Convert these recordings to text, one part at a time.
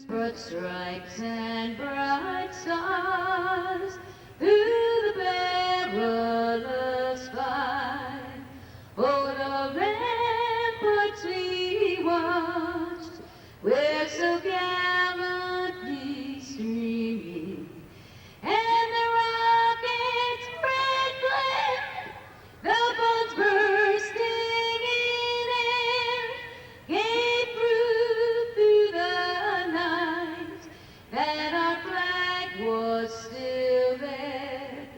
Broad stripes and bright stars through the perilous fight. Oh, the ramparts we watched were so gallantly streaming, and the rockets' red glare, the boats bursting in air, gave proof through the night that our flag was still there.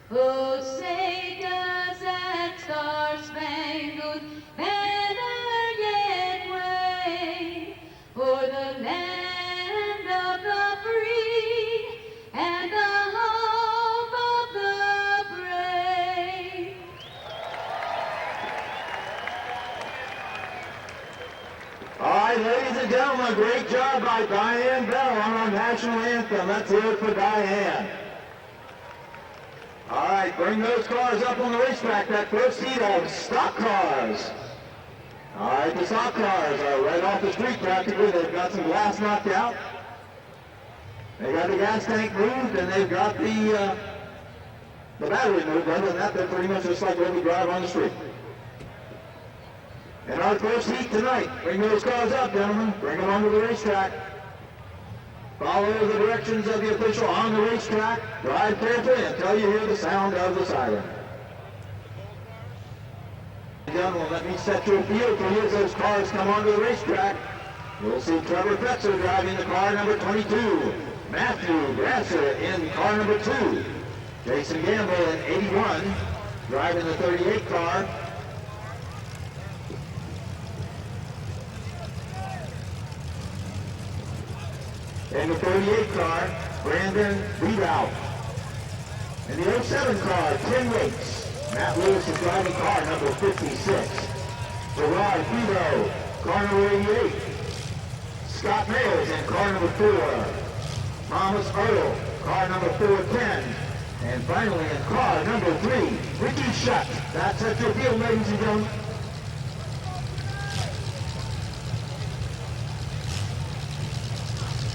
Oh, say does that star-spangled banner yet wave o'er the land of the free and the home of the brave? All right, ladies and gentlemen, great job by Diane Bell on our national anthem. Let's hear it for Diane. All right, bring those cars up on the racetrack, that first heat of stock cars. All right, the stock cars are right off the street practically. They've got some glass knocked out. They got the gas tank moved, and they've got the battery moved. Other than that, they're pretty much just like what we drive on the street. And our first heat tonight, bring those cars up, gentlemen. Bring them onto the racetrack. Follow the directions of the official on the racetrack. Drive carefully until you hear the sound of the siren. Gentlemen, let me set your field for you as those cars come onto the racetrack. You'll see Trevor Fetzer driving the car number 22. Matthew Grasser in car number 2. Jason Gamble in 81, driving the 38 car. In the 38 car, Brandon Reedout. In the 07 car, Tim Yates. Matt Lewis is driving car number 56. Gerard Fido, car number 88. Scott Mayers in car number 4. Thomas Earl, car number 410. And finally in car number 3, Ricky Shutt. That's at your field, ladies and gentlemen.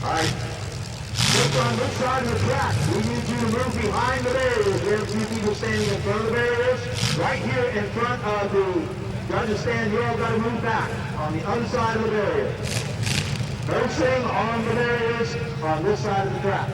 All right, look on this side of the track. We need you to move behind the barriers. We have a few people standing in front of the barriers. Right here in front of the judges stand, you all got to move back on the other side of the barrier. No sitting on the barriers on this side of the track.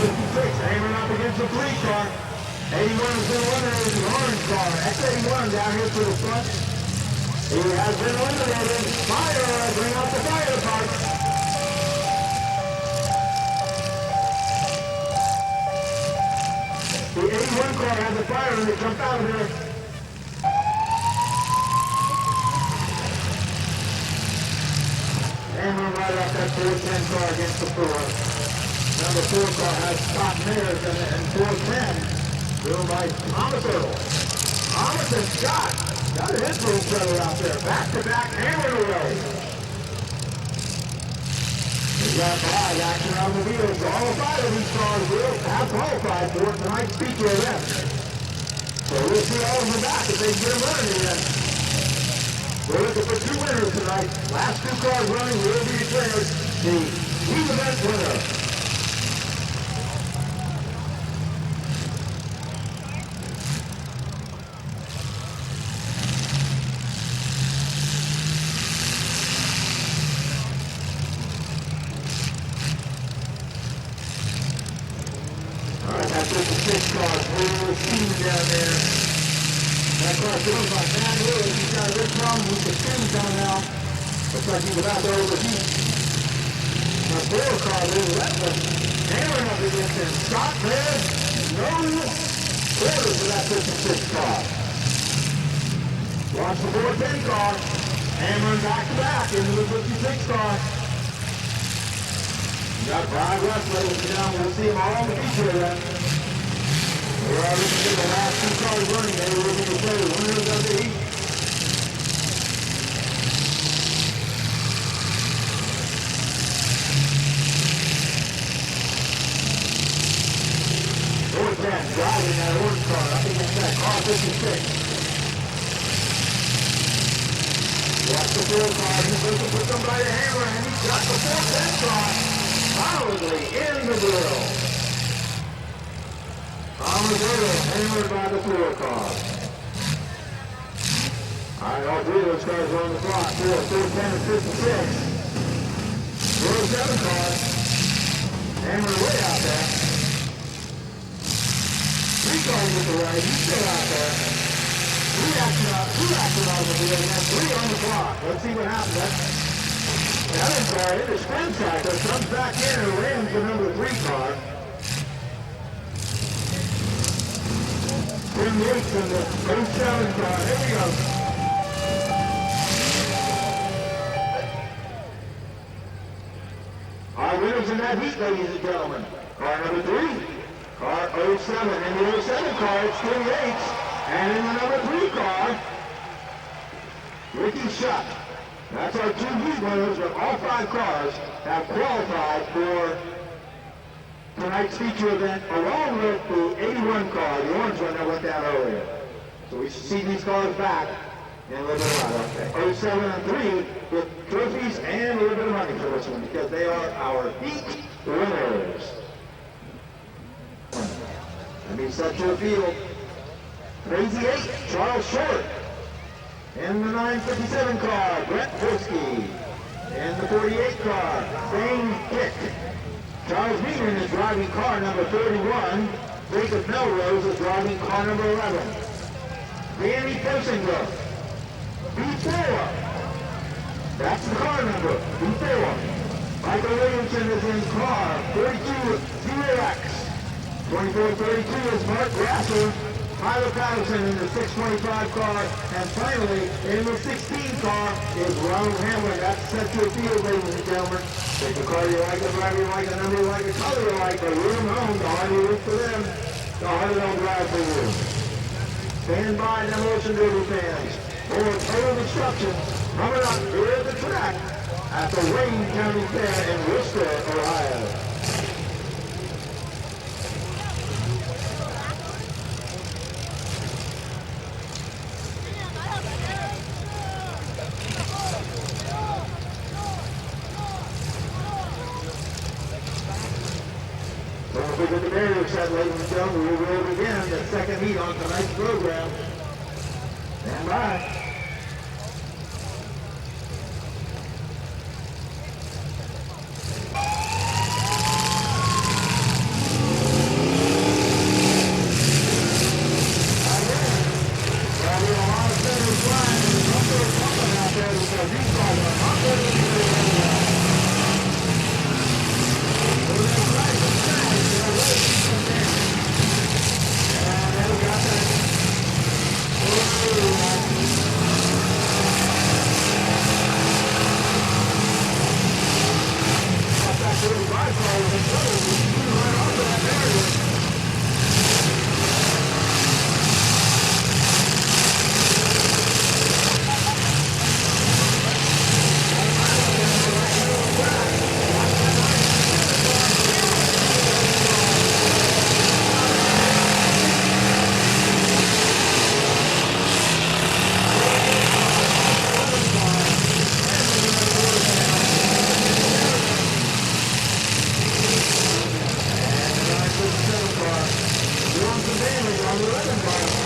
Hammering up against the 3 car. 81 has been eliminated, the orange car. X81 down here to the front. He has been eliminated. Fire, bring out the fire department. The 81 car has a fire and they jumped out of there. Hammering right off that 410 car against the 4. Number 4 car has Scott Mayers and 410. Driven by Thomas Earl. Thomas and Scott got a hit for each other out there. Back to back, hammering away. We got 5 action on the wheels. All 5 of these cars will have qualified for tonight's feature event. So we'll see all of them back if they can get them running again. We're looking for 2 winners tonight. Last 2 cars running will be declared the heat event winner. That 56 car, really steam down there. That car feels like Van Lewis. He's got a big problem with the steam coming out. Looks like he's about to overheat. That 4 car, relentless, hammering up against him. Scott there, no quarters for that 56 car. Watch the 410 car, hammering back to back into the 56 car. We got 5 left, ladies and gentlemen. We'll see them all in the feature event. We're already going to get the last 2 cars running. They will be declared winners of the heat. Driving that orange car up against that car 56. Watch the 4 car. He's looking for somebody to hammer, and he's got the 410 car solidly in the grill. On the grill, hammered by the 4 car. All right, all 3 of those cars are on the clock. 410 and 56. 407 car. Hammered way out there. 3 cars with the right, he's still out there. 2 action on the wheel, and 3 on the clock. Let's see what happens. The other car in the sprint cycle comes back in and rams the number 3 car. Tim Yates in the 07 car. Here we go. Our winners in that heat, ladies and gentlemen. Car number 3. Car 07. In the 07 car, it's Tim Yates. And in the number 3 car, Ricky Shutt. That's our 2 heat winners, but all 5 cars have qualified for tonight's feature event, along with the 81 car, the orange one that went down earlier. So we should see these cars back in a little bit of while. 07 and 3 with trophies and a little bit of money for this one, because they are our heat winners. That means set to a field. Crazy 8, Charles Short. In the 957 car, Brett Forsky. In the 48 car, Zane Kick. Charles Beeman is driving car number 31. Jacob Melrose is driving car number 11. Danny Persinger, B4. That's the car number, B4. Michael Williamson is in car 42 0X. 2432 is Mark Grasser. Tyler Patterson in the 625 car, and finally, in the 16 car is Ronald Hamlin. That's set to a field, ladies and gentlemen. Take the car you like, the driver you like, the number you like, the color you like, the room home, the harder you look for them, the harder they'll drive for you. Stand by, Demolition Derby fans, for total destruction coming up here at the track at the Wayne County Fair in Worcester, Ohio. With the barrier set, ladies and gentlemen, we will begin the second heat on tonight's program. Stand by. the 11 car.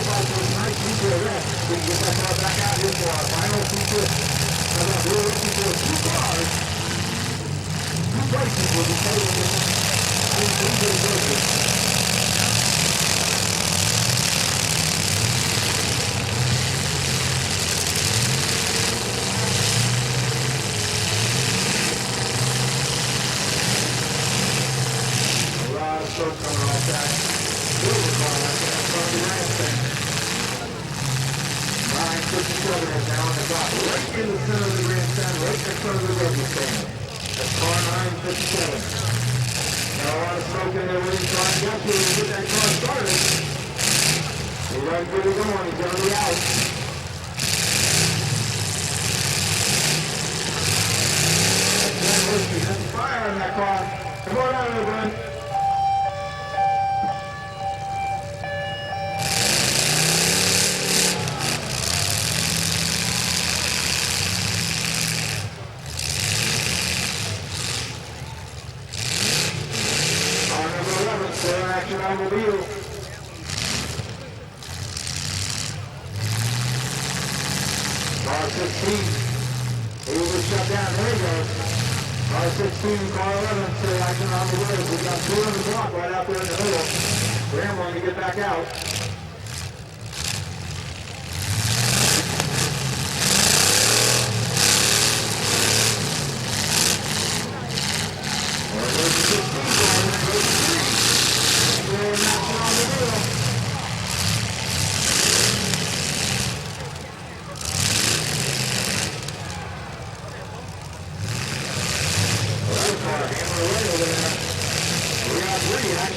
qualify for tonight's feature event. We can get that car back out here for our final feature. We're looking for 2 cars. 2 places will be taken in three races. Coming off that silver car that's in front of the grandstand. 9:57 is now on the clock, right in the center of the grandstand, right in front of the rubber stand. That's car 9:57. Got a lot of smoke in there waiting for him to get to get that car started. He's right where he's going, he's going to be out. That's fire in that car. Come on out of there, Brent. Automobile. Car 16. He was shut down. There he goes. Car 16 and car 11 still action on the wheels. We've got 2 on the block right out there in the middle. Graham wanting to get back out.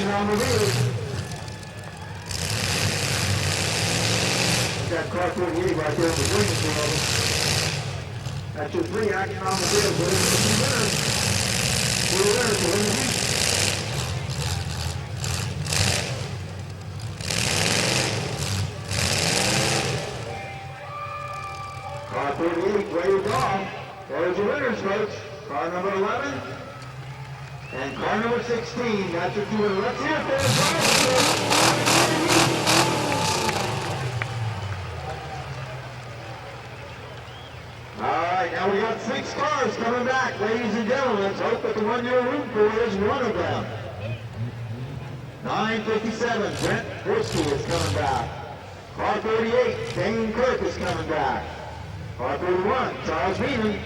On the wheels. Got car 48 right there on the green field. That's your 3 action on the wheels. We're in the winners. We're winners. We're in the heat. Car 48 waved off. There's your winners, folks. Car number 11. And car number 16, that's your 2 winners. Let's hear it for the Alright, now we got 6 cars coming back, ladies and gentlemen. Let's hope that the one you're rooting for is one of them. 9:57, Brent Forsky is coming back. Car 38, Dane Kirk is coming back. Car 31, Charles Beeman.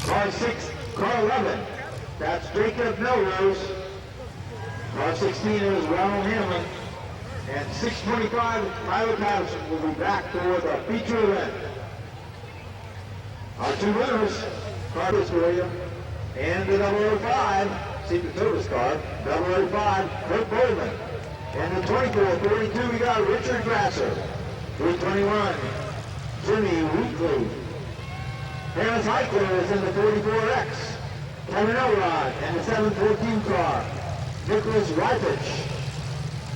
Car 11. That's Jacob Melrose. Car 16 is Ronald Hamlin. And 6:25, Tyler Patterson will be back for the feature event. Our 2 winners, car is William, and the 005, Secret Service car, 005, Kurt Bowman. And the 24-42, we got Richard Grasser. 321, Jimmy Wheatley. Harris Eichler is in the 44X. Kevin Elrod and the 714 car. Nicholas Ripich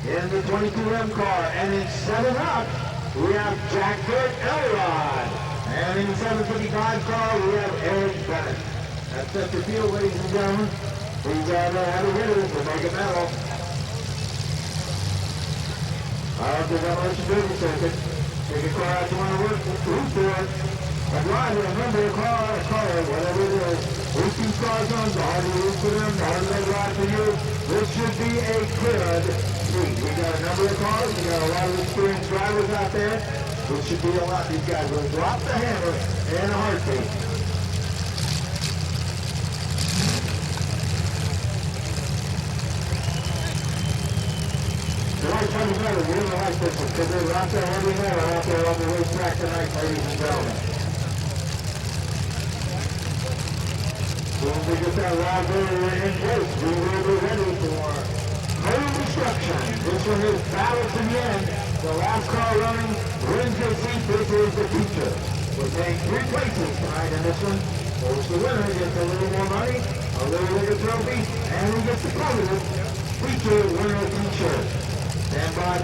in the 22M car. And in 7 up, we have Jack Kurt Elrod. And in the 755 car, we have Eric Bennett. That's center field, ladies and gentlemen. These are the heavy hitters for Mega Metal. Out the demolition business circuit. Take a car out you want to work, root for it. A driver, a member, a car, whatever it is. These 2 cars on, the harder you root for them, the harder they ride for you. This should be a good meet. We got a number of cars, we got a lot of experienced drivers out there. This should be a lot. These guys will drop the hammer in a heartbeat. Tonight's going to be better. We're going to like this one because there's out there every night out there on the racetrack tonight, ladies and gentlemen. When we get that loud barrier in place, we will be ready for total destruction. This one is battle to the end. The last car running wins your seat. This is the feature. We're paying 3 places tonight in this one. First, the winner gets a little more money, a little bigger trophy, and we get the coveted feature winner t-shirt. Stand by.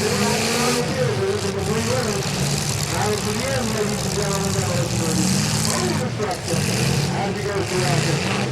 As he goes throughout this night.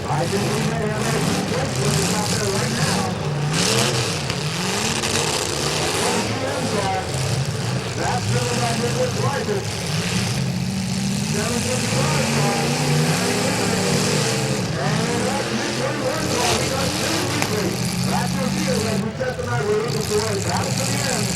I think we may have some questions out there right now. That's really not good with Riker. 755 car. And that's Mid-Vid car. We got two weekly. That's your deal as we set the night we're looking for. Battle to the end.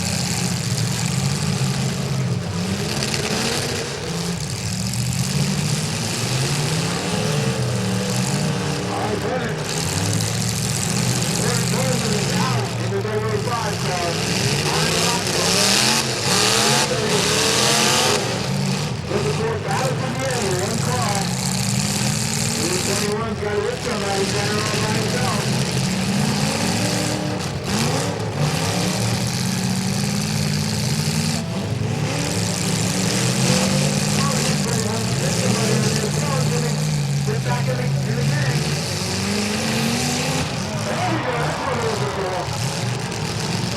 Got to rip somebody down all by himself. Get back in the game. There we go. That's what it was before.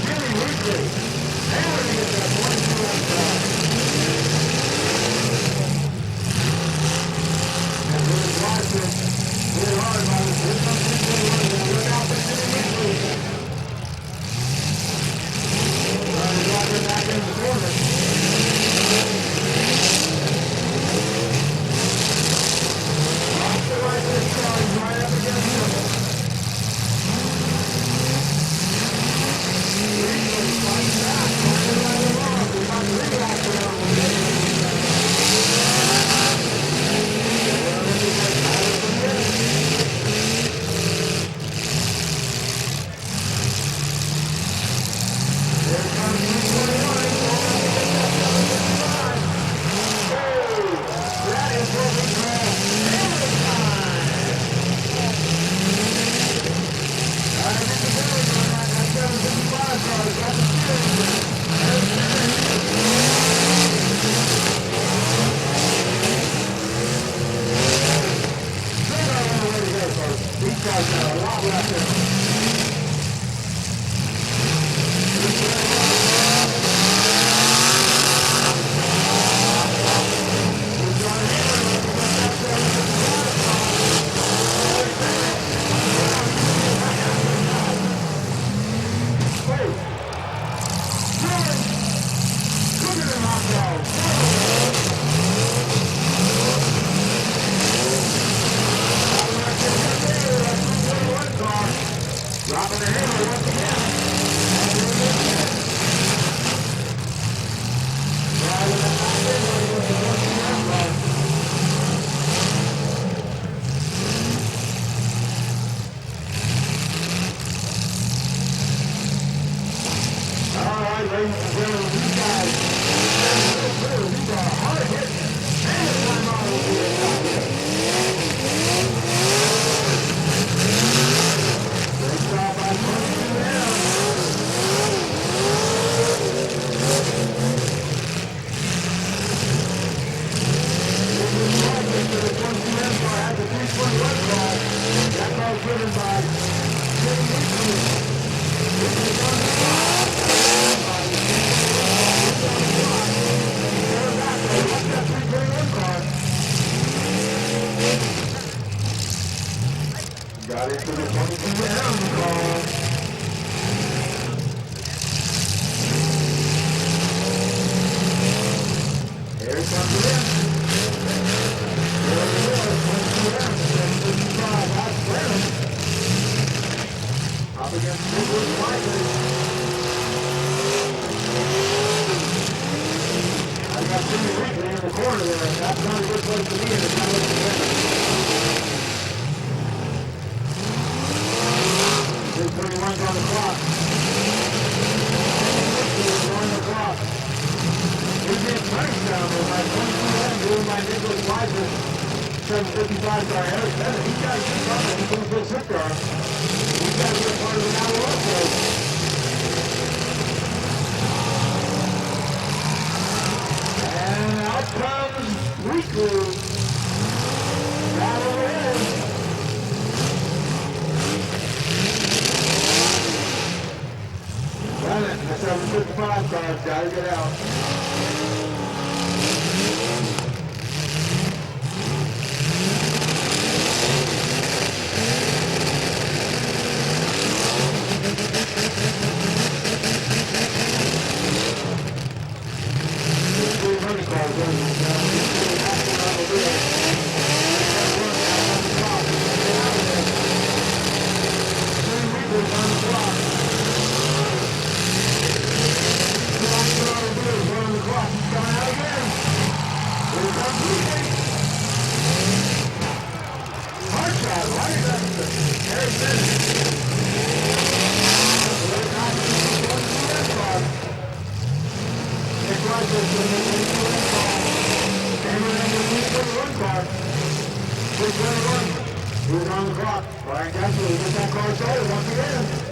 Jimmy Weekly. They were to get that 22 on top. And Willie Watson. Really hard, man. There's something going on. Look out for Jimmy Weekly. He's walking back in the corner. Off the right of the car. He's right up against him. Weekly fighting back. Trying to run him off. He's not relaxing on him. Dropping the hammer once again. Driving the back end with the 1 car. All right, ladies and gentlemen, these guys are hard hitting. And it's time on over the top here. Great job by punching down. The 22M car has a 321 car. That car is driven by Jimmy Weekly. This is on the spot. What's that 321 car? Got into the 22M car. Gotta get out. Who's on the clock? Brian Kessler, we get that car started once again.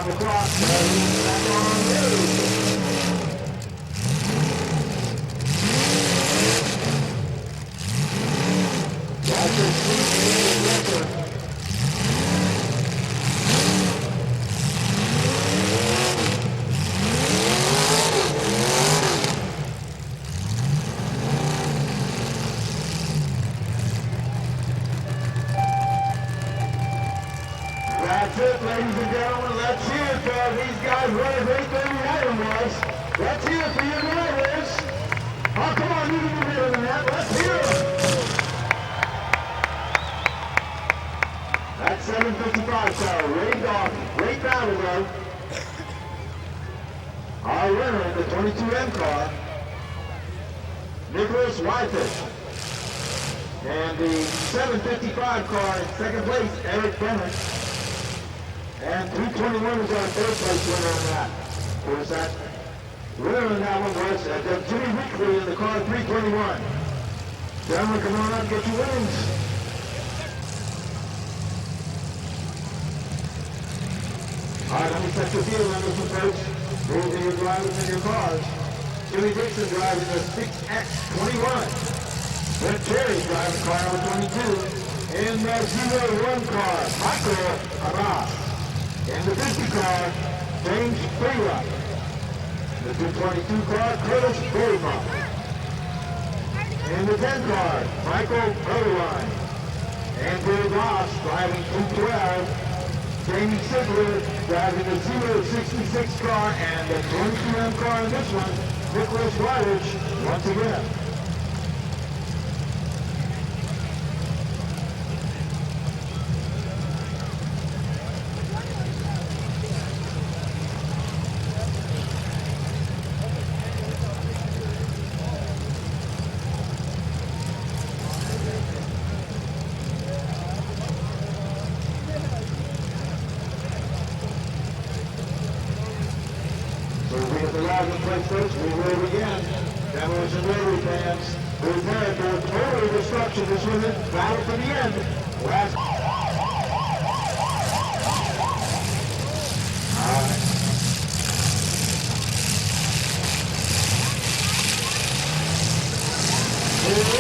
the clock. Back on the That's a sweet record. That's it, ladies and gentlemen. Let's hear it for these guys. What a great thing the item was. Let's hear it for your drivers. Oh, come on, you can do better than that. Let's hear it. That's 7:55, so raved off. Great battle, though. Our winner in the 22M car, Nicholas Wyfish. And the 7:55 car in second place, Eric Bennett. And 321 was our third place winner on that. Of course, that winner on that one was Jimmy Weekly in the car 321. Gentlemen, come on up and get your wins. All right, let me set the field numbers for folks. Those are your drivers in your cars. Jimmy Dixon driving the 6X21. Brett Terry driving car number 22. In the 01 car, Michael Abbas. In the 50 car, James Freeland. The 222 car, Curtis Goldman. In the 10 car, Michael Oderline. Andrew Ross driving 212. Jamie Sigler driving the 066 car and the 22M car in this one, Nicholas Wyridge once again. Folks, we will begin. Demolition Rotary fans, prepare for total destruction this one. Battle to the end. Last. All right. Here we go.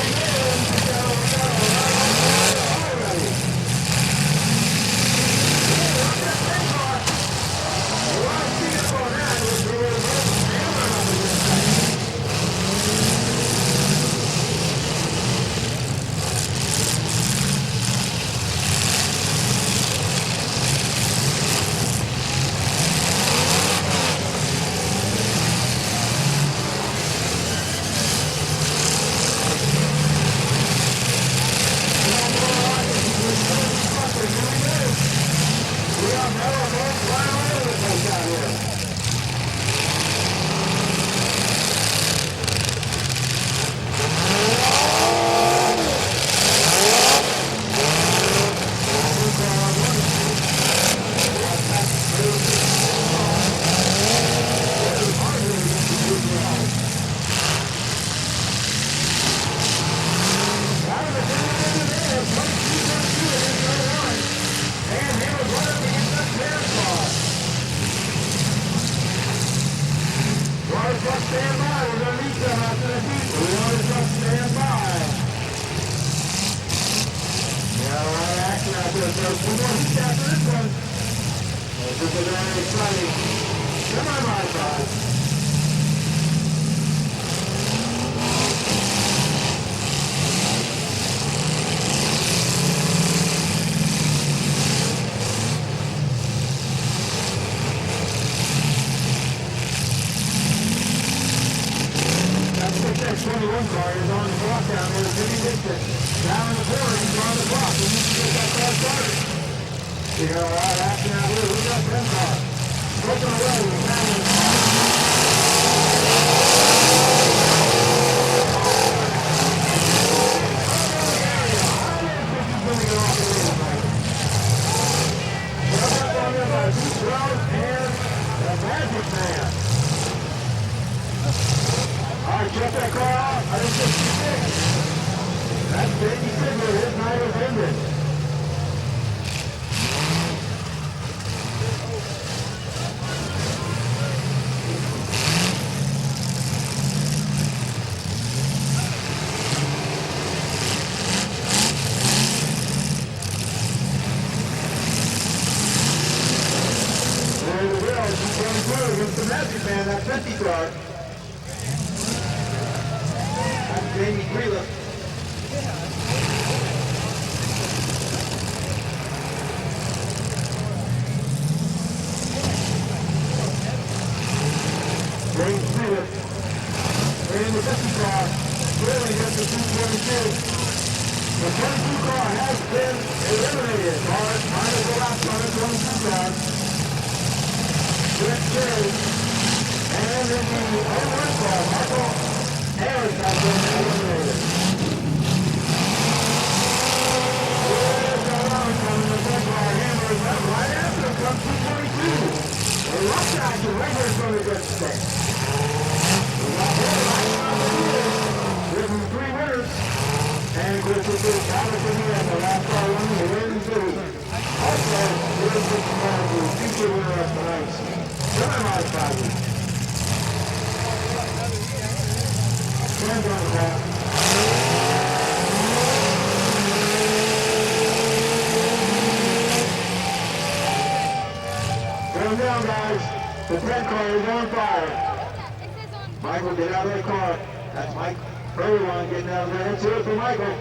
Magic Man, that 50 car. That's Jamie Freeland. James Freeland. In the 50 car. Clearly gets the 222. The 22 car has been eliminated. Cars minus the last on the 22 car. Good chase. And in the 01 car, Michael Harris has been eliminated. Here's the run coming the 10 car. Hammers up right after him comes 222. The rough action right here from the good state. We got one right on the field. With 3 winners. And of course, this is Alex again, the last car running the Windy City. Also, here's the future winner of tonight's semi-modified. Hands on the back. Going down, guys. The 10 car is on fire. Michael, get out of the car. That's Mike. Everyone getting out of there. Let's hear it for Michael.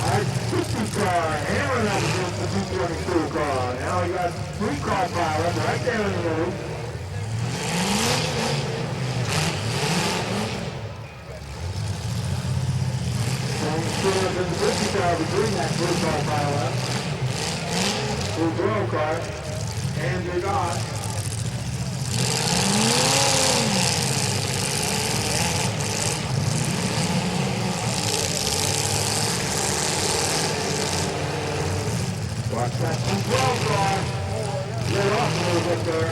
Alright, 50 car, hammering up against the 222 car. Now we got 3 car pileup right there in the middle. And still up in the 50 car between that 3 car pileup. Full draw car, and you're gone. Watch that 212 car. Let off a little bit there.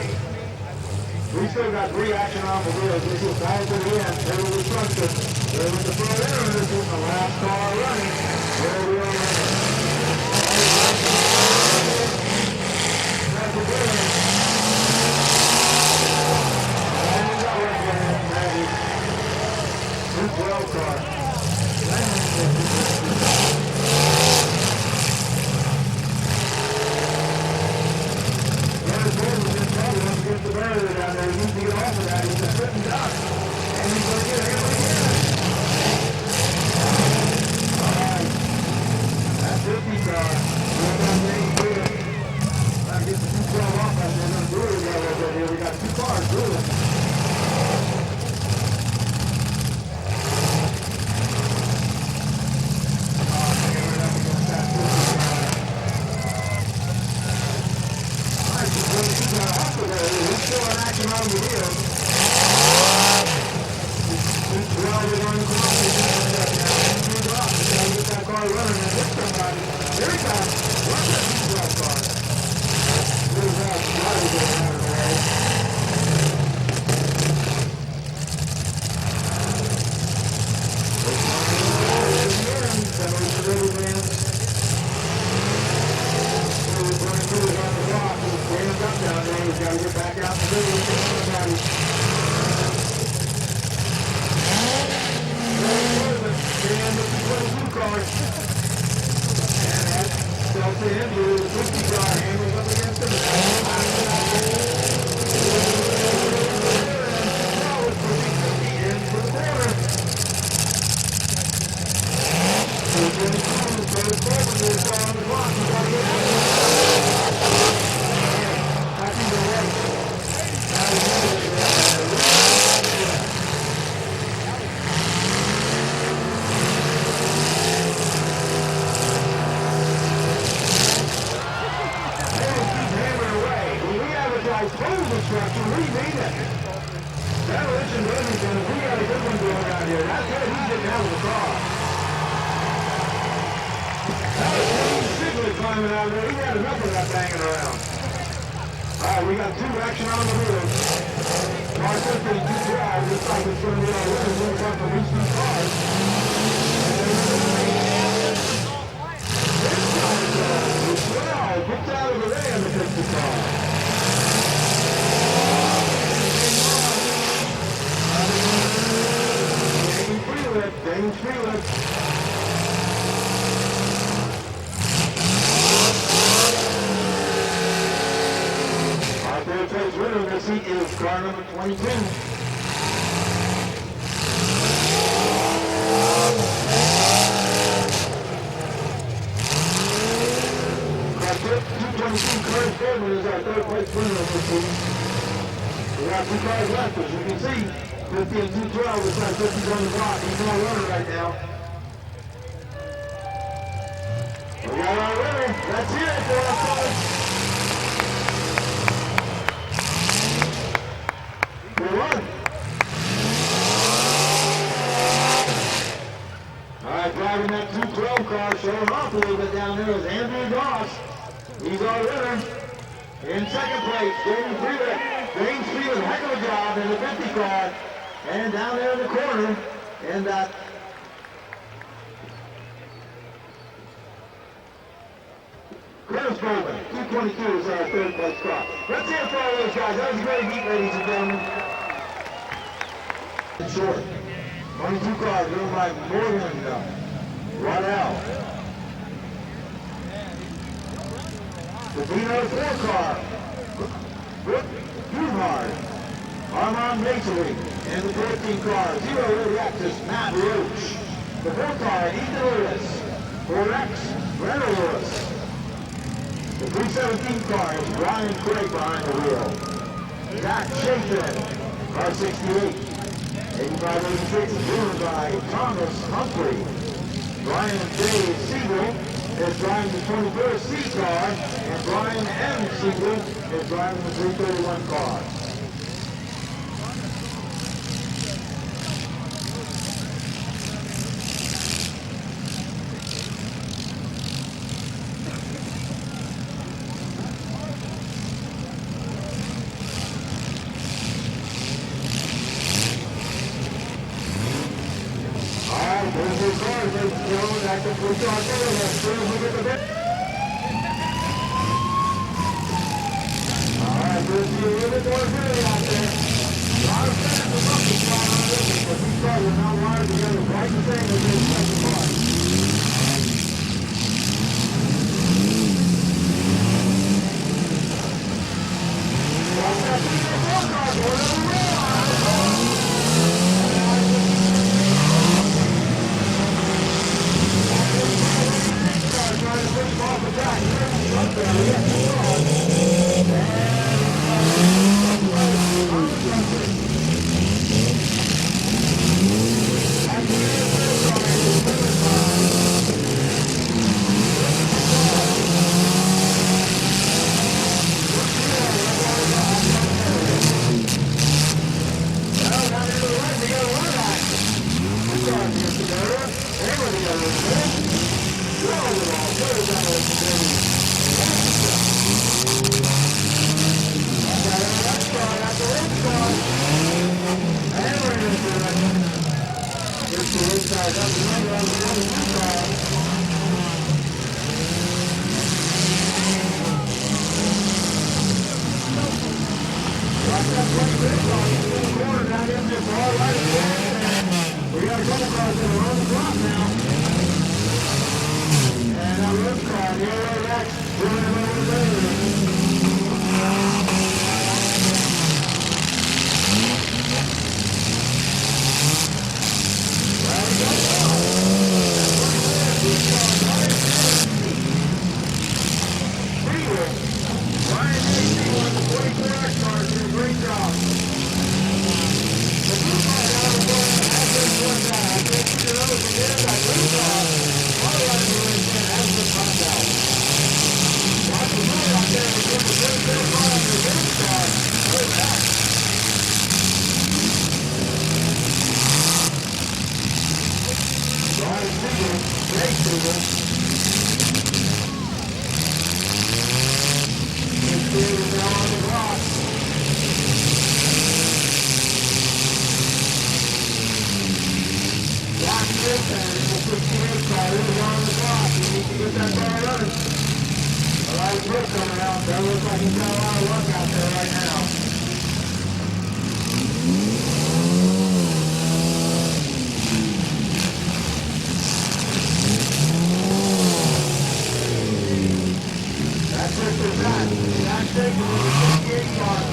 We still got 3 action on the wheels. This is down to the end. There was the structure. There was the front end. This is the last car running. There we are. Climbing out there, he had enough of that banging around. Alright, we got 2 action on the wheel. Car 50, 212, looks like it's going to be our winner. We'll come from these 2 cars. Wow, gets out of the way on the 50 car. James Freeland. third place winner in this heat is car number 22. Car 222, Curtis Goodman is our third place winner in this heat. We got 2 cars left, as you can see. 50 and 212, looks like 50's on the block. He's our runner right now. We got our winner. That's it for our folks. Good run. All right, driving that 212 car, showing off a little bit down there is Andrew Goss. He's our winner. In second place, James Freeman. James Freeman, heck of a job in the 50 car. And down there in the corner, and Curtis Bowman, 222 is our third place car. Let's hear it for all those guys. That was a great heat, ladies and gentlemen. It's short. 22 cars driven by Morgan Waddell. The Dino 4 car, Brooke Hugard, Armand Masonry, and the 14 car, 0 Axis, Matt Roach. The 4 car, Ethan Lewis, 4X, Brenda Lewis. The 317 car is Brian Craig behind the wheel. Zach Chapin, car 68. 8586 is driven by Thomas Humphrey. Brian J. Siegel is driving the 24 C car, and Brian M. Siegel is driving the 331 car. That's it for that. That's it for the 58 car.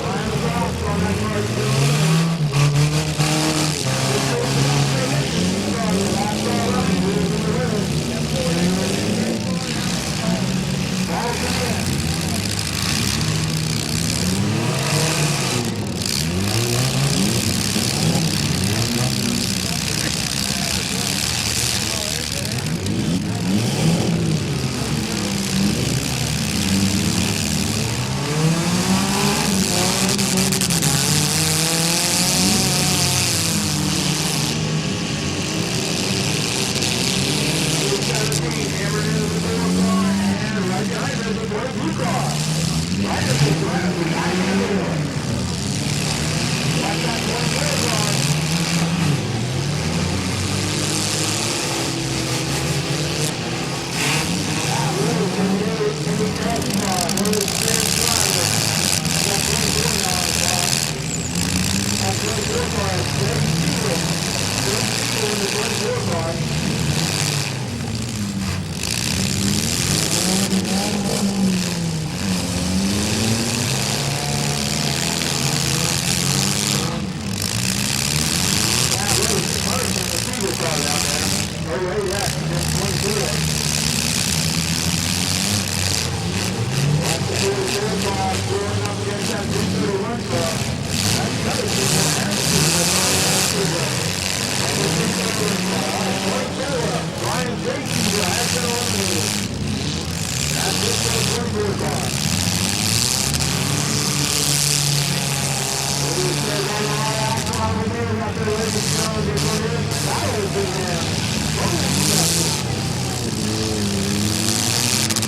out there, ladies and gentlemen, they're going in. Battles in there.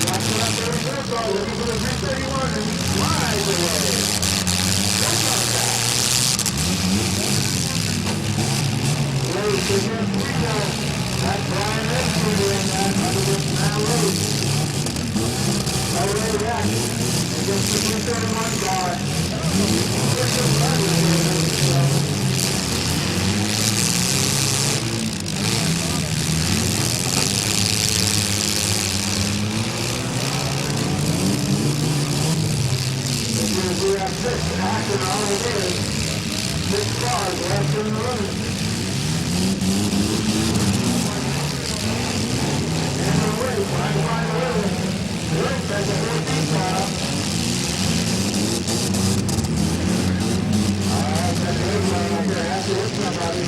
Watching out there in fourth car, looking for the 331 and he flies away. Just like that. Ladies and gentlemen, that's Brian Edson doing that under this Matt Rose. Over that. Against the 331 car. We have 6 action on the way. 6 cars left in the running. And the way, trying to find the winner. The race has a 14 car. Alright, that's a good one right there. Have to hit somebody.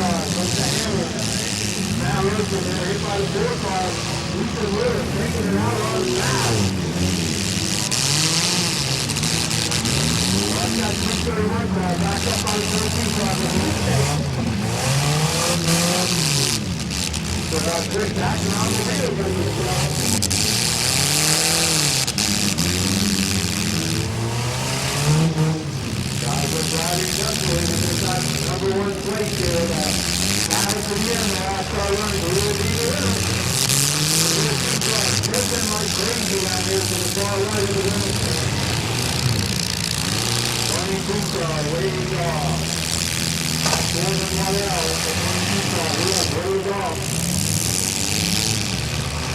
What's the hammer? Now listen, they're hit by the 4 car. Lisa Lewis taking it out on the side. Watch that 331 car back up on the 13 car. So that's good action on the wheel, ladies and gentlemen. Guys are driving justly with this number 1 place here. Madison again, the last car running, will be the winner. Dripping like crazy out here to the far right of the winner. 22 car waiting off. More than 1 hour, the 22 car waiting off.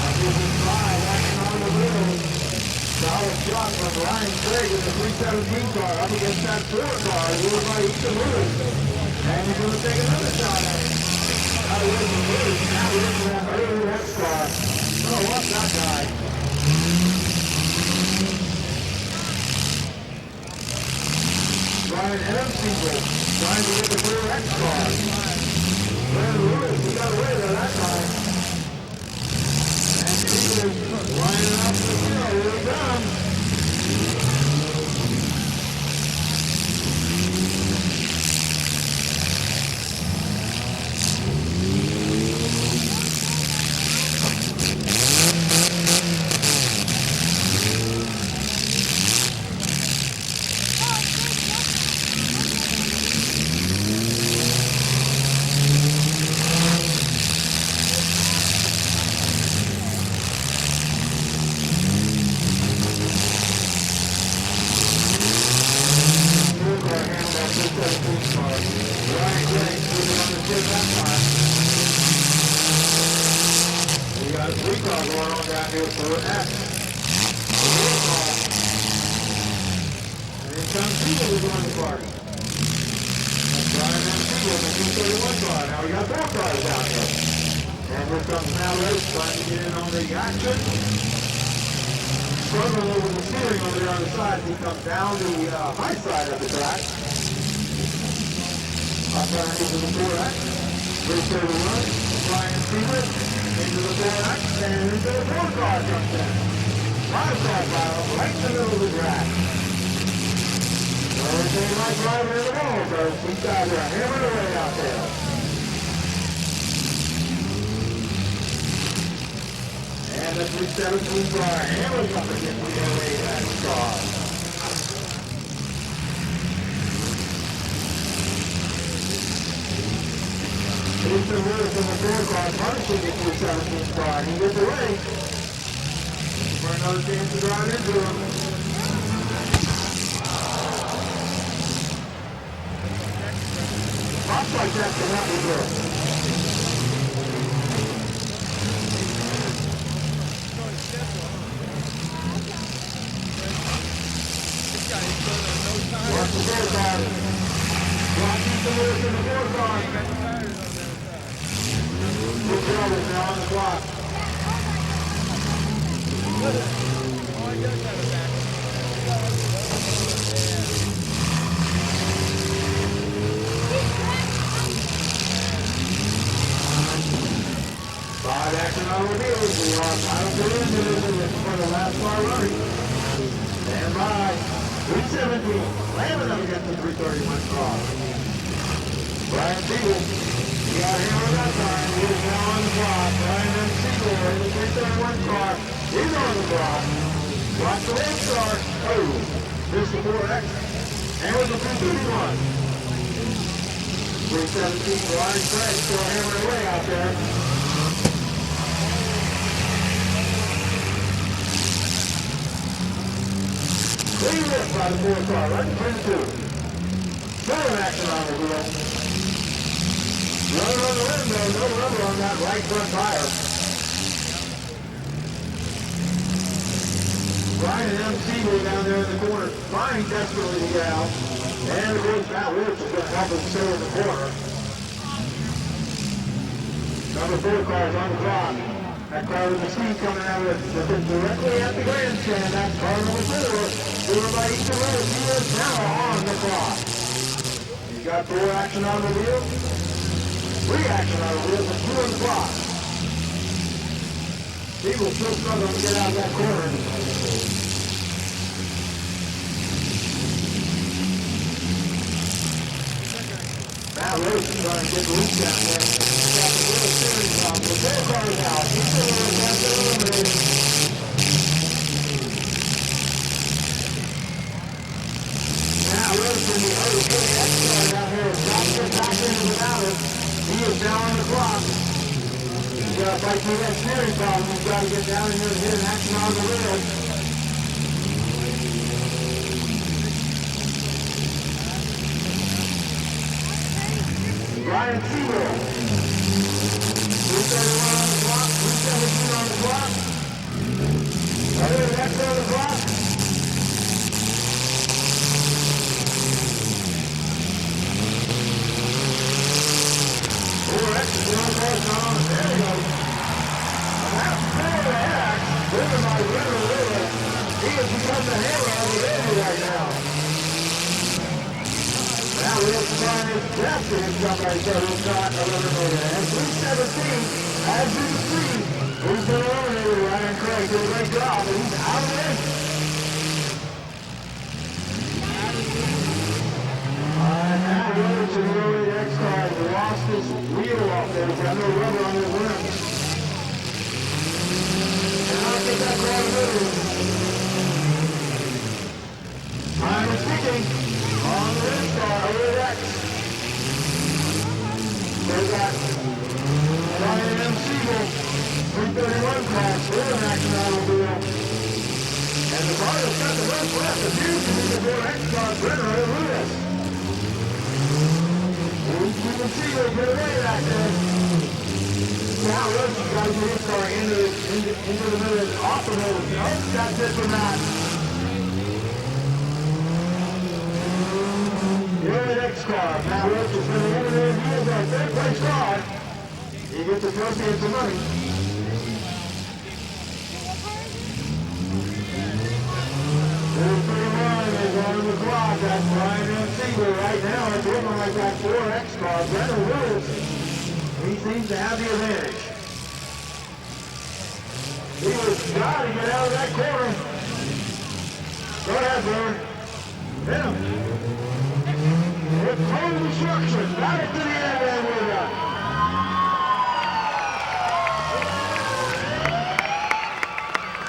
After the 5 action on the wheel. Solid shot from Ryan Craig in the 317 car up against that 4 car, ruled by Ethan Lewis. And he's going to take another shot at it. Now we're in the Lewis, now we're in that early next car. Oh, what's that guy? Ryan Edmsiegel trying to get the 4X car. Ryan Lewis, he got away there that time. And Eagles lining up the field. Here he comes. We got a 3 car going on down here for an X. And then comes Siegel to join the party. That's Brian and Siegel in the 231 car. Now we got 4 cars out there. And here comes Matt Race trying to get in on the action. Struggling over the steering over there on the side. He comes down the high side of the track. Up into the 4X. 331. Brian Stewart into the 4X and into the 4 car comes in. 5 car battle right in the middle of the track. So everything like driving in the ball, folks. These guys are hammering away out there. And the 317 car hammers up against the 08X car. Here's the Lewis in the 4 car punishing the 217 car. He gets away for another chance to drive into him. Pops like that cannot be good. Watch the 4 car. Watch the Lewis in the 4 car. Good job is now on the clock. Five action automobiles. We are final to the division for the last car running. Stand by. 317. Slamming up against the 331 car. Brian Siegel. He got hammered that time. He is now on the block. Brian Siegel in the 331 car. He's on the block. Watch the lane start. Oh, missed the 4X. And with the 331. 317, Ryan Craig still hammering away out there. Clean lift by the 4 car, right in front of 2. Still an action on the wheel. Rubber on the window, no rubber on that right front tire. Brian and MC were down there in the corner, trying desperately to get out. And of course, Matt Lewis is going to help him stay in the corner. Number 4 car is on the block. That car with the speed coming out of it directly at the grandstand. That's car number 4. Driven by Ethan Lewis. He is now on the clock. He's got 4 action on the wheel. 3 action on the wheel, and 2 on the clock. He will still struggle to get out of that corner. Matt Rose is trying to get the loop down there. He's got the little steering problem. The 4 car is out. He's still eliminated. Matt Rose in the other 4X car down here is not to get back into the battle. He is down on the clock. He's got to fight through that steering problem. He's got to get down in here and hit an action on the wheel. Ryan Siegel. 331 on the clock, 317 on the clock. Other X on the clock. 4X is on the clock. There we go. That's 4X, driven by River Lewis. He has become the hero of the baby right now. Now Lewis is trying his best to hit somebody so he's not eliminated. And 317, as you can see, he's been eliminated. Ryan Craig did a great job, and he's out of it. Now Lewis in the early X car lost his wheel off there. He's got no rubber on his rims. And I'll get that car moving. Time is ticking. On the rim car, over the X. They got Brian M. Siegel, 331 car, still in action on the wheel. And the car that's got the most left appears to be the 4X car, Brenner and Lewis. Steven Siegel get away back there. Now Lewis has got to get his car into the middle, off the middle. Oh, that's it for Matt. Here the next car, Matt Roach is going to eliminate. He is our 3rd place car. He gets a trophy and some money. 431 is on the clock. That's Brian M. Siegel right now. It's looking like that 4X car. Brenner Lewis, he seems to have the advantage. He has got to get out of that corner. Go ahead, Brenner. Hit him. With total destruction, back to the end, and we're done.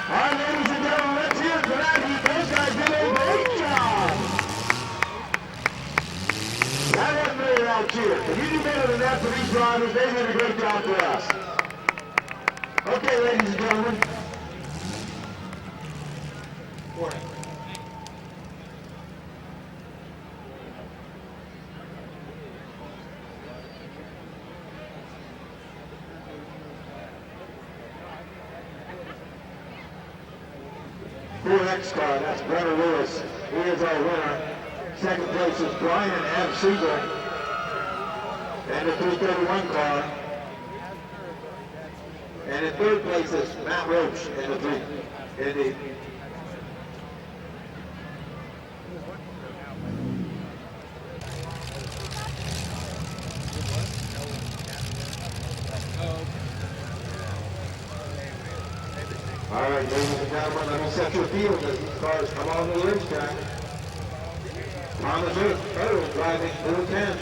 All right, ladies and gentlemen, let's hear it for that. Those guys did a great job. That wasn't really an out cheer. If you do better than that for these drivers, they did a great job for us. Okay, ladies and gentlemen. 4X car, that's Brenner Lewis. He is our winner. 2nd place is Brian M. Siegel. And the 331 car. And in 3rd place is Matt Roach in the All right, ladies and gentlemen, let me set your field as these cars come on the racetrack. Thomas Earl driving 410.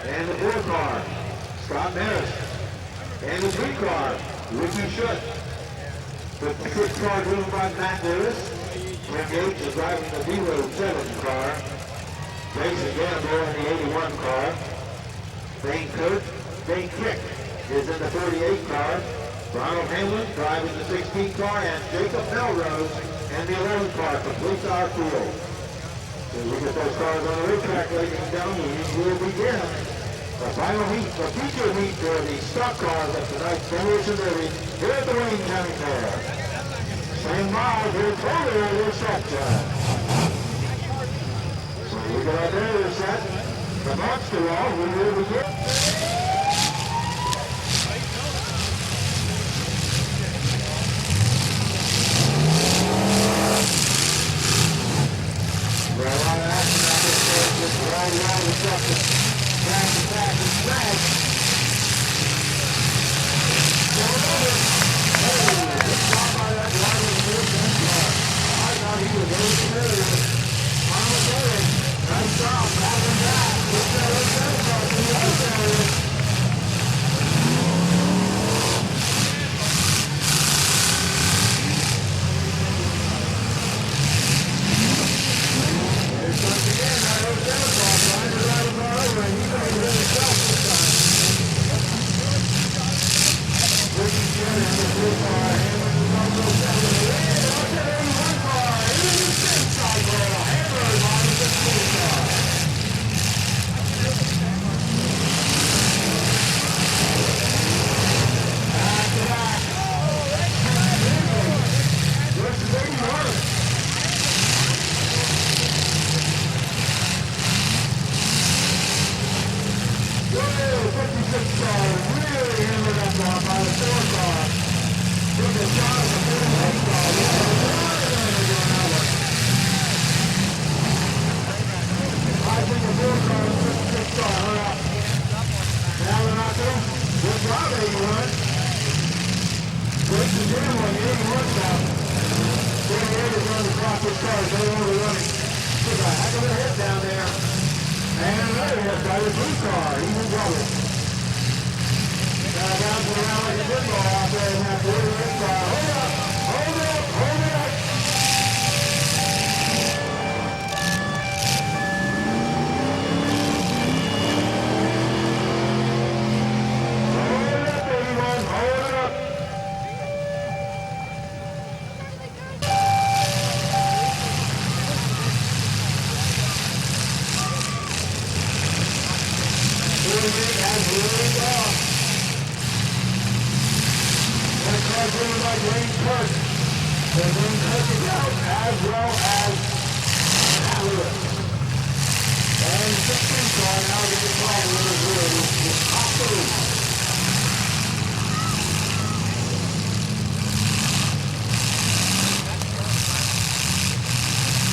And the 4 car, Scott Maris. And the 3 car, Ricky Schutt. The 6 car driven by Matt Lewis. Tim Gates is driving the 07 car. Jason Gamble in the 81 car. Dane Crick is in the 38 car. Ronald Hamlin driving the 16 car, and Jacob Melrose and the 11 car completes our field. So we get those cars on the racetrack, ladies and gentlemen, we will begin the final heat, the feature heat for the stock cars of tonight's Demolition Derby here at the Wayne County Fair. Stand by for total reception. So we got our barrier set. The monster wall, we will begin. Well, a lot of action out this course, just roll reception. Back and back and back. Going over. Hey, good job by that driver in the first car. I thought he was over familiar. Thomas Earl, nice job, battling back. Look at that other car to the other barrier. Once again, that 07 car trying to ride him over, and he's going to hit himself this time. Ricky Schutt in the 4 car, Hamlin was on the 07. Hey, look at that 81 car, into the same cycle. Hamlin on the 16 car. Back to back. Versus 81. Whoa, 56 car, really hammered up on by the 4 car. Took a shot at the 48 car. I think the 4 car and 56 car hung up. Now they're not there. Good job, 81. Jason Gamble on the 81 car. 48 is on the clock. This car is no longer running. Took a heck of a hit down there. And another hit by the 2 car, even double. Now bouncing around like a football out there in that 48 car. Hold up, hold up, hold up. Hold it up, 81, hold it up. Has really gone. That car driven by Wayne Kirk. And Wayne Kirk is out, as well as Matt Lewis. And the 16 car now gets a call with his wheel. It's off the loop.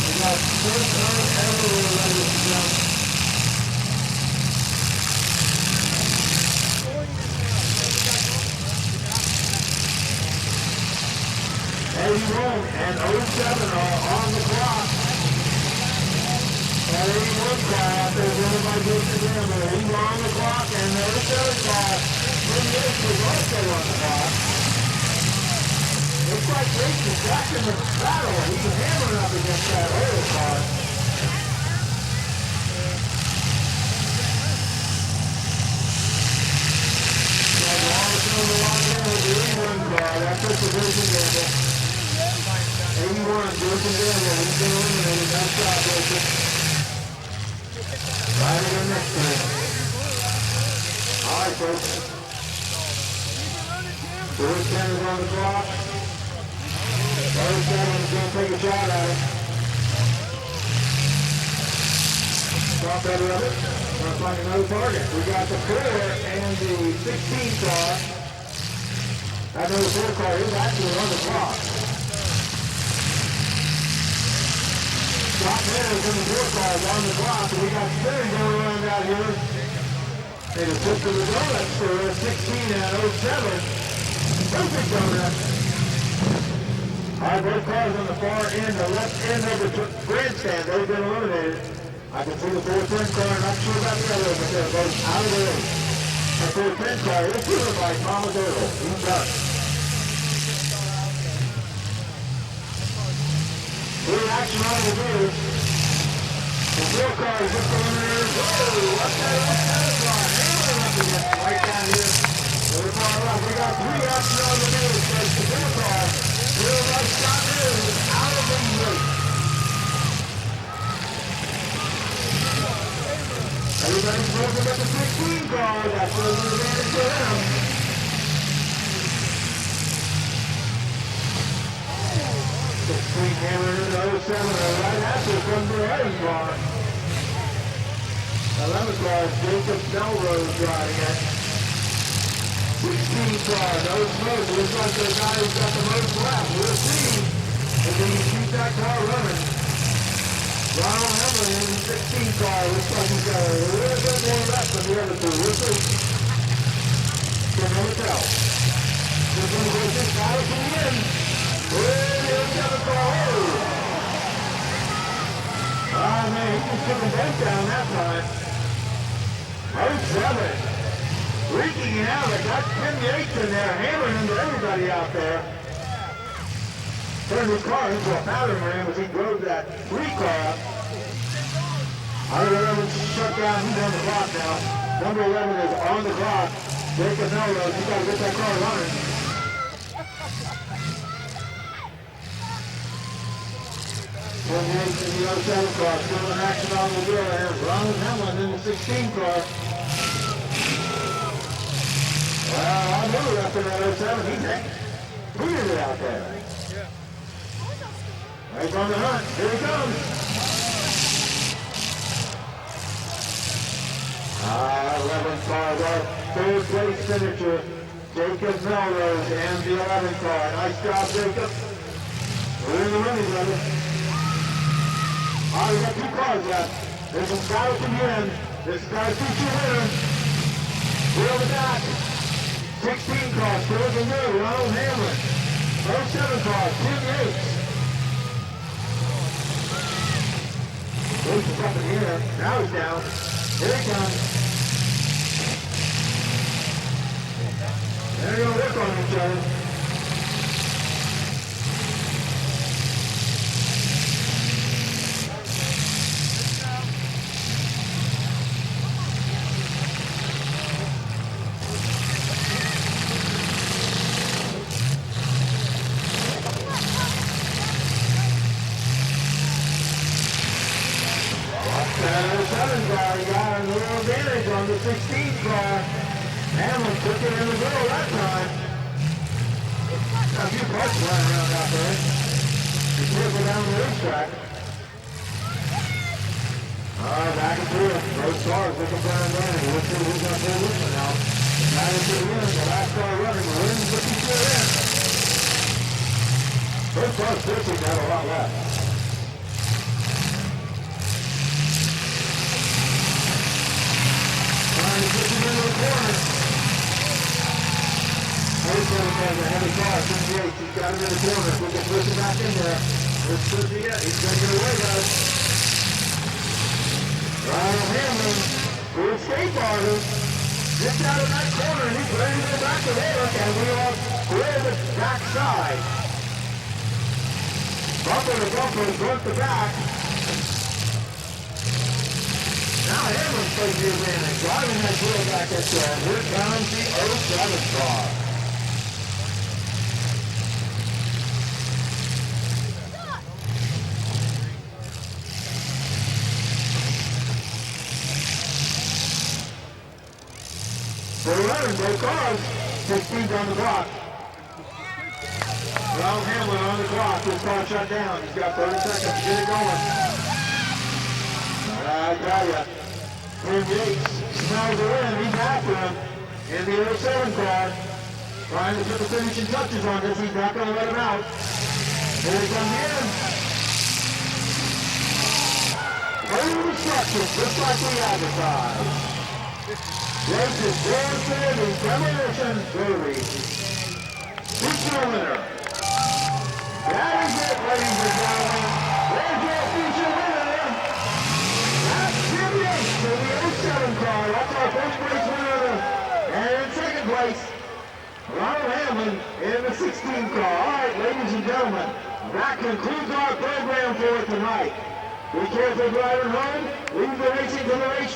We got first turn everywhere, ladies and gentlemen. 81 and 07 are on the clock. That 81 car out there driven by Jason Gamble. He's on the clock, and the 07 car, 38 was also on the clock. Looks like Jason's back in the battle. He's hammering up against that other car. Got Wallace on the line there with the 81 car. That's just the Jason Gamble. 81, Jason Gamble, he's been eliminated. Nice job, Jason. Right again next time. All right, folks. George Kenner's on the clock. 37 is going to take a shot at it. Stop that of it. We're going to find another target. We got the 4 and the 16 car. That number 4 car is actually on the clock. Scott Maris in the 4 car is on the clock, and we got spinning going around out here. And a tip to the donuts for 16 and 07. Perfect donut. All right, both cars on the far end, the left end of the grandstand, they've been eliminated. I can see the 410 car, not sure about the other, but they're both out of the race. The 410 car is driven by Thomas Earl. He's done. Good action on the wheels. The 4 car is just eliminated. Whoa, what's that car? Hammer up against right down here. To the far left, we got 3 action on the wheels. The 4 car. Real nice shot there, is out of the race. Everybody's looking at the 16 car, that's a little advantage for them. 16 hammering into 07, right after from the 11 car. 11 car, Jacob Melrose driving it. 16 car, no smoke. Looks like the guy who's got the most left. We'll see if he can keep that car running. Ronald Hamlin in the 16 car. Looks like he's got a little bit more left than the other two. We'll see. Can never tell. This one goes just battle to the end. Oh, here's the other car. Oh, man, he just took a bent down that time. 07. Wreaking havoc, got Tim Yates in there, hammering into everybody out there. Turned his car into a battering ram as he drove that 3 car up. Number 11 shut down, he's on the clock now. Number 11 is on the clock. Jacob Melrose, he's got to get that car running. Tim Yates in the 07 car, still in action on the wheel there. Ronald Hamlin in the 16 car. Well, I knew after that 07, he's heated it out there. Right on the hunt. Here he comes. 11 car, our third place finisher, Jacob Melrose and the 11 car. Nice job, Jacob. We're in the running, brother. We got 2 cars left. There's some battle to the end. This is our future winner. Wheel the back. 16 car, still looking good, Ronald Hamlin. 07 car, Tim Yates. Yates is up in the air. Now he's down. Here he comes. They're going to work on each other. On the 16 car. Hamlin took it in the middle that time. Got a few parts flying around out there. He's circling down the racetrack. Back and forth. Both cars looking down there. We'll see who's going to pull this one out. The guy is to the end. The last car running. The wind's looking still in. Both cars still seem to have a lot left. Trying to push him into the corner. Harrison has a heavy car. Tim Yates, he's got him in the corner. If we can push him back in there. Let's push him yet. He's going to get away, guys. Ronald Hamlin, good escape artist. Just out of that corner, and he's ready to go back to work, and we are clear the back side. Bumper to bumper, front to back. Now Hamlin's taking the advantage, driving that wheel back at the end. Here comes the 07 car. For 11, both cars, 16's on the clock. Ronald Hamlin on the clock, his car shut down. He's got 30 seconds to get it going. I tell ya, Tim Yates smells the win. He's after him in the 07 car. Trying to put the finishing touches on this. He's not going to let him out. Here he comes in. Total destruction, just like we advertised. Race is Warfare and Demolition Derby. Feature winner. Ronald Hamlin in the 16 car. All right, ladies and gentlemen, that concludes our program for tonight. Be careful driving home. Leave the racing to the racetrack.